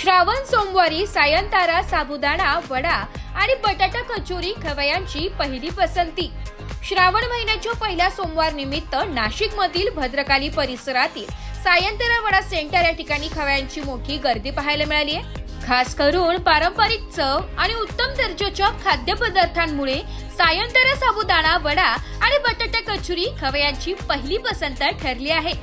श्रावण सोमवारी सायंतारा साबुदाणा वडा आणि बटाटा कचोरी खवय्यांची पहिली पसंती। श्रावण महिन्याच्या पहिल्या सोमवार निमित्त नाशिक मधील भद्रकाली परिसरातील सायंतारा वडा सेंटर या ठिकाणी खवय्यांची मोठी गर्दी पाहायला मिळाली आहे। खास करून पारंपरिक चव आणि उत्तम दर्जाच्या खाद्यपदार्थांमुळे सायंतारा साबुदाणा वडा आणि बटाटा कचोरी खवय्यांची पहिली पसंत ठरली आहे।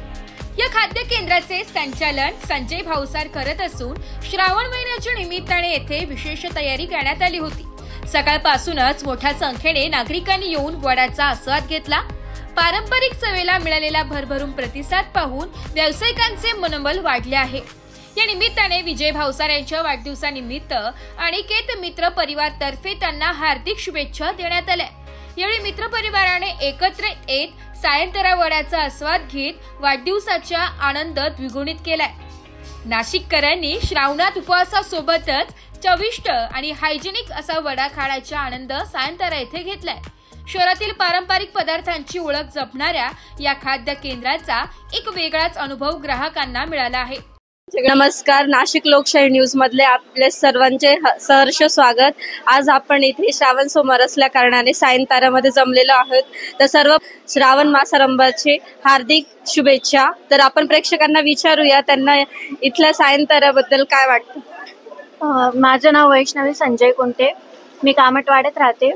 या खाद्य केंद्राचे संचालन संजय भाऊसार करत असून श्रावण महिन्याच्या निमित्ताने येथे विशेष तयारी करण्यात आली होती। सकाळपासूनच मोठ्या संख्येने नागरिकांनी येऊन वडाचा आस्वाद घेतला। पारंपरिक चवेला मिळालेला भरभरून प्रतिसाद पाहून व्यावसायिकांचे मनोबल वाढले आहे। या निमित्ताने विजय भाऊसार यांच्या वाढदिवसानिमित्त अनिकेत मित्र परिवार तर्फे त्यांना हार्दिक शुभेच्छा देण्यात आल्या। यावेळी मित्र परिवाराने एकत्र येत सायंतारा वड्याचा आस्वाद घेत वाढदिवसाचा आनंद द्विगुणित केलाय। नाशिककरांनी श्रावणात उपवासासोबतच चविष्ट आणि हायजेनिक असा वडा खाण्याचा आनंद सायंतारा येथे घेतलाय। शहरातील पारंपरिक पदार्थांची ओळख जपणाऱ्या या खाद्य केंद्राचा एक वेगळाच अनुभव ग्राहकांना मिळाला आहे। नमस्कार, नाशिक लोकशाही न्यूज मधले आपले सर्वांचे सहर्ष स्वागत। आज आपण इथे श्रावण सोमवार असल्या कारणाने सायंतारामध्ये जमलेलो आहोत। तर सर्व श्रावण मासारंभाचे हार्दिक शुभेच्छा। तर आपण प्रेक्षकांना विचारूया त्यांना इथल्या सायंताराबद्दल काय वाटतं। माझं नाव वैष्णवी संजय कुंटे, मी कामटवाड्यात राहते।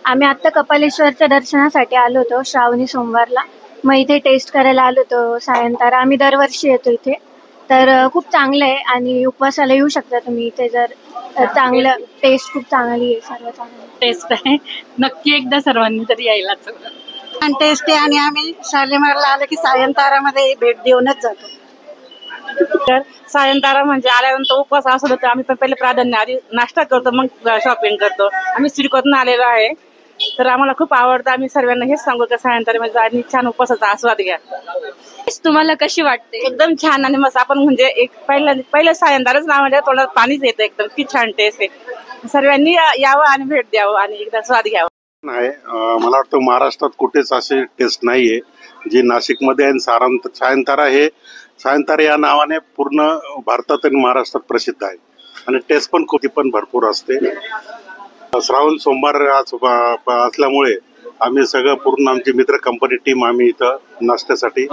आम्ही आता कपालेश्वरच्या दर्शनासाठी आलो होतो श्रावणी सोमवारला। मग इथे टेस्ट करायला आलो होतो सायंतारा। आम्ही दरवर्षी येतो इथे, तर खूप चांगलं आहे आणि उपवासाला येऊ शकता तुम्ही इथे। जर चांगलं टेस्ट खूप चांगली आहे, सर्व चांगलं टेस्ट आहे, नक्की एकदा सर्वांनी तरी यायलाच आणि टेस्ट आहे। आणि आम्ही शालीमारला आलो की सायंतारामध्ये भेट देऊनच जातो। तर सायंतारा म्हणजे आल्यानंतर उपवास असतो तर आम्ही पण पहिले प्राधान्य आधी नाश्ता करतो, मग शॉपिंग करतो। आम्ही सिडकोतून आलेलो आहे, तर आम्हाला खूप आवडतं। आम्ही सर्वांना हेच सांगू की सायंतारामध्ये आणि छान उपवासाचा आस्वाद घ्या। तुम्हाला कशी वाटते? एकदम छान आणि मस्त। आपण म्हणजे एक पहिलं सायंताराच नाव म्हणजे तोंडात पाणीच येतं एकदम, की छान टेस्ट आहे। सर्वांनी यावं आणि भेट द्यावं आणि एकदा स्वाद घ्यावा। नाही, मला वाटतं महाराष्ट्रात कुठेच असे टेस्ट नाहीये जे नाशिकमध्ये आहे। सायंतारा या नावाने पूर्ण भारतात आणि महाराष्ट्रात प्रसिद्ध आहे आणि टेस्ट पण खूप भरपूर असते। श्रावण सोमवार असल्यामुळे आम्ही सगळं पूर्ण आमची मित्र कंपनी टीम आम्ही इथं नाश्त्यासाठी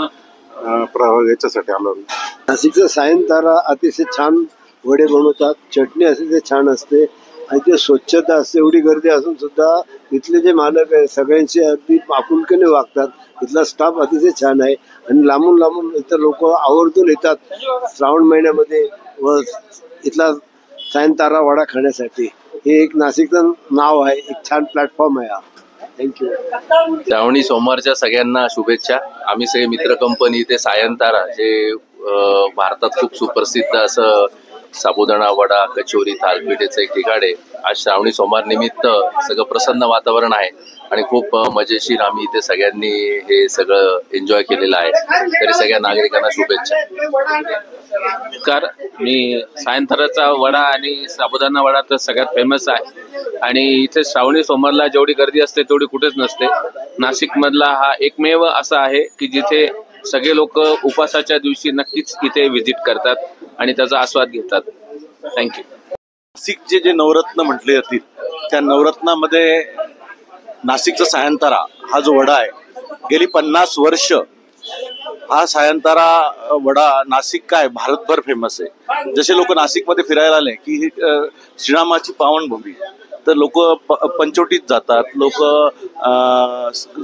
याच्यासाठी आलो। नाशिकचा सायंतारा अतिशय छान वडे बनवतात, चटणी अतिशय छान असते आणि ते स्वच्छता असते। एवढी गर्दी असून सुद्धा इथले जे मालक आहे सगळ्यांशी अगदी आपुलकीने वागतात। इथला स्टाफ अतिशय छान आहे आणि लांबून लांबून इथं लोक आवर्जून येतात श्रावण महिन्यामध्ये व इथला सायंतारा वडा खाण्यासाठी। हे एक नाशिकचं नाव आहे, एक छान प्लॅटफॉर्म आहे हा। थँक्यू। श्रावणी सोमवारच्या सगळ्यांना शुभेच्छा। आम्ही सगळे मित्र कंपनी इथे सायंतारा जे भारतात खूप सुप्रसिद्ध असं साबुदाणा वडा कचोरी थालपीठेचं एक ठिकाण आहे। आज श्रावणी सोमवार निमित्त सगळं प्रसन्न वातावरण आहे आणि खूप मजेशीर आम्ही इथे सगळ्यांनी हे सगळं एन्जॉय केलेलं आहे। तरी सगळ्या नागरिकांना शुभेच्छा। नमस्कार, मी सायंताराचा वडा आणि साबुदाणा वडा तर सगळ्यात फेमस आहे आणि इथे श्रावणी सोमवारला जेवढी गर्दी असते तेवढी कुठेच नसते। नाशिक मधला हा एकमेव असा आहे की जिथे सगळे लोक उपवासाच्या दिवशी नक्कीच इथे व्हिजिट करतात आणि त्याचा आस्वाद घेतात। थँक्यू। नाशिकचे जे नवरत्न म्हटले जातील त्या नवरत्नामध्ये नाशिकचा सायंतारा हा जो वडा आहे, गेली 50 वर्ष हा सायंतारा वडा नाशिक काय भारतभर फेमस आहे। जसे लोक नाशिकमध्ये फिरायला आले की ही श्रीरामाची पावनभूमी, तर लोक पंचवटीत जातात, लोक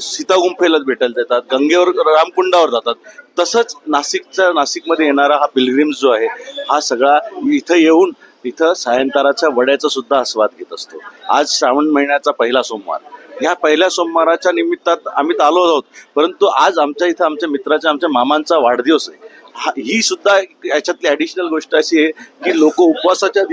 सीतागुंफेला भेटायला जातात, गंगेवर रामकुंडावर जातात। तसंच नाशिकमध्ये येणारा हा पिलग्रिम्स जो आहे हा सगळा इथं येऊन इथं सायंताराच्या वड्याचा सुद्धा आस्वाद घेत असतो। आज श्रावण महिन्याचा पहिला सोमवार, ह्या पहिल्या सोमवाराच्या निमित्तात आम्ही आलो आहोत, परंतु आज आमच्या इथं आमच्या मित्राच्या आमच्या मामांचा वाढदिवस आहे। ही सुद्धा याच्यातली ॲडिशनल गोष्ट अशी आहे की लोक उपवासाच्या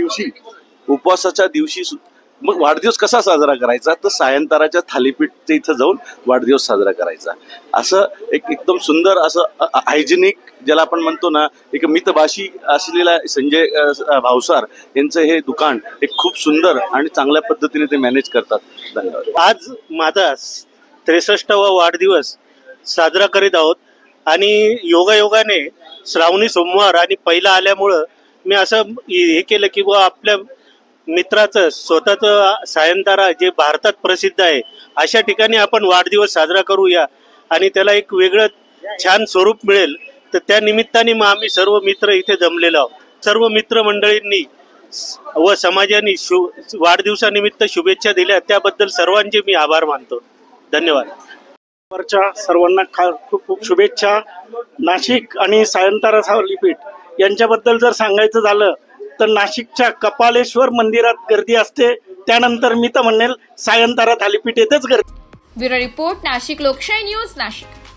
दिवशी मग वाढदिवस कसा साजरा करायचा, तर सायंताराच्या थालीपीठच्या इथं जाऊन वाढदिवस साजरा करायचा। असं एकदम सुंदर असं हायजेनिक ज्याला आपण म्हणतो ना, एक मितभाषी असलेला संजय भाऊसार यांचं हे दुकान एक खूप सुंदर आणि चांगल्या पद्धतीने ते मॅनेज करतात। धन्यवाद। आज माझा 63वा वाढदिवस साजरा करीत आहोत आणि योगायोगाने श्रावणी सोमवार आणि पहिला आल्यामुळं मी असं हे केलं की बुवा आपल्या मित्राचं स्वतःचं सायंतारा जे भारतात प्रसिद्ध आहे अशा ठिकाणी आपण वाढदिवस साजरा करूया आणि त्याला एक वेगळं छान स्वरूप मिळेल. तर त्या निमित्ताने मग आम्ही सर्व मित्र इथे जमलेलो आहोत. सर्व मित्रमंडळींनी व समाजाने वाढदिवसानिमित्त शुभेच्छा दिल्या त्याबद्दल सर्वांचे मी आभार मानतो. धन्यवाद. सर्वांना खूप खूप शुभेच्छा. नाशिक आणि सायंतारा थालीपीठ यांच्याबद्दल जर सांगायचं झालं तर नाशिकच्या कपालेश्वर मंदिरात गर्दी असते, त्यानंतर मी तर म्हणेल सायंतारा थालीपीठ येतेच गर्दी. ब्युरो रिपोर्ट, नाशिक लोकशाही न्यूज, नाशिक.